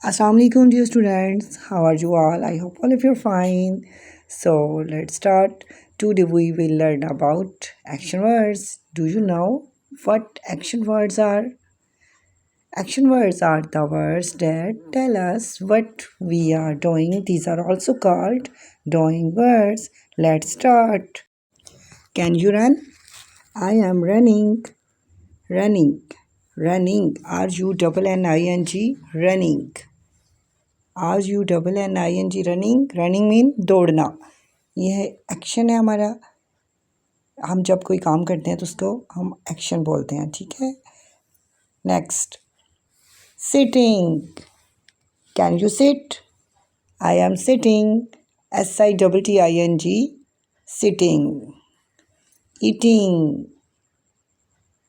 Assalamu alaikum dear students, how are you all? I hope all of you are fine. So let's start. Today we will learn about action words. Do you know what action words are? Action words are the words that tell us what we are doing. These are also called doing words. Let's start. Can you run? I am running. Running. Running. R-U-N-N-I-N-G. Running. RUNNING running running mean दौड़ना। ये है action है हमारा। हम जब कोई काम करते हैं तो उसको हम एक्शन बोलते हैं, ठीक है। Next, sitting. Can you sit? I am sitting. SITTING sitting. Eating.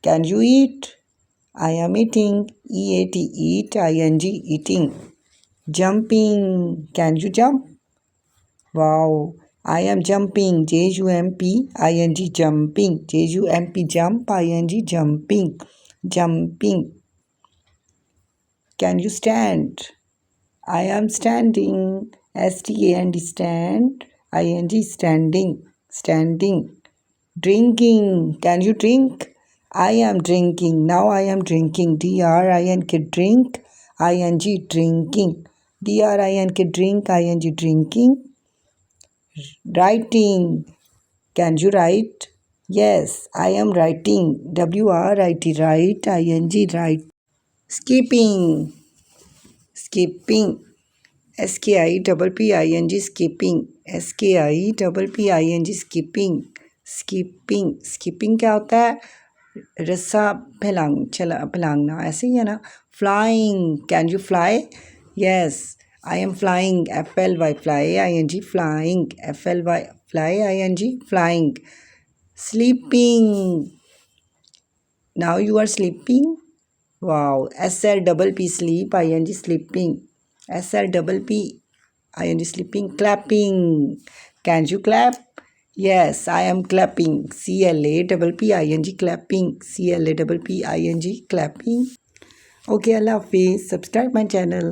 Can you eat? I am eating. EAT eating. Jumping. Can you jump? Wow. I am jumping. JUMPING jumping. JUMP jump ING jumping. Jumping. Can you stand? I am standing. STAND stand ING standing. Standing. Drinking. Can you drink? I am drinking. Now I am drinking. DRINK drink ING drinking. DRINK drink ING drinking. Writing. Can you write? Yes, I am writing. WRIT write ING write. Skipping. Skipping. SKIPPING skipping. SKIPPING skipping. Skipping. Skipping क्या होता है? रस्सा फैलांगना, ऐसे ही है ना। Flying. Can you fly? Yes, I am flying. FLY fly ING flying. FLY fly ING flying. Sleeping. Now you are sleeping. Wow. SLPP sleep ING sleeping. SLPP ING sleeping. Clapping. Can you clap? Yes, I am clapping. CLAPPING clapping. CLAPPING clapping. Okay, Allah Hafiz. Subscribe my channel.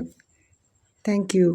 Thank you.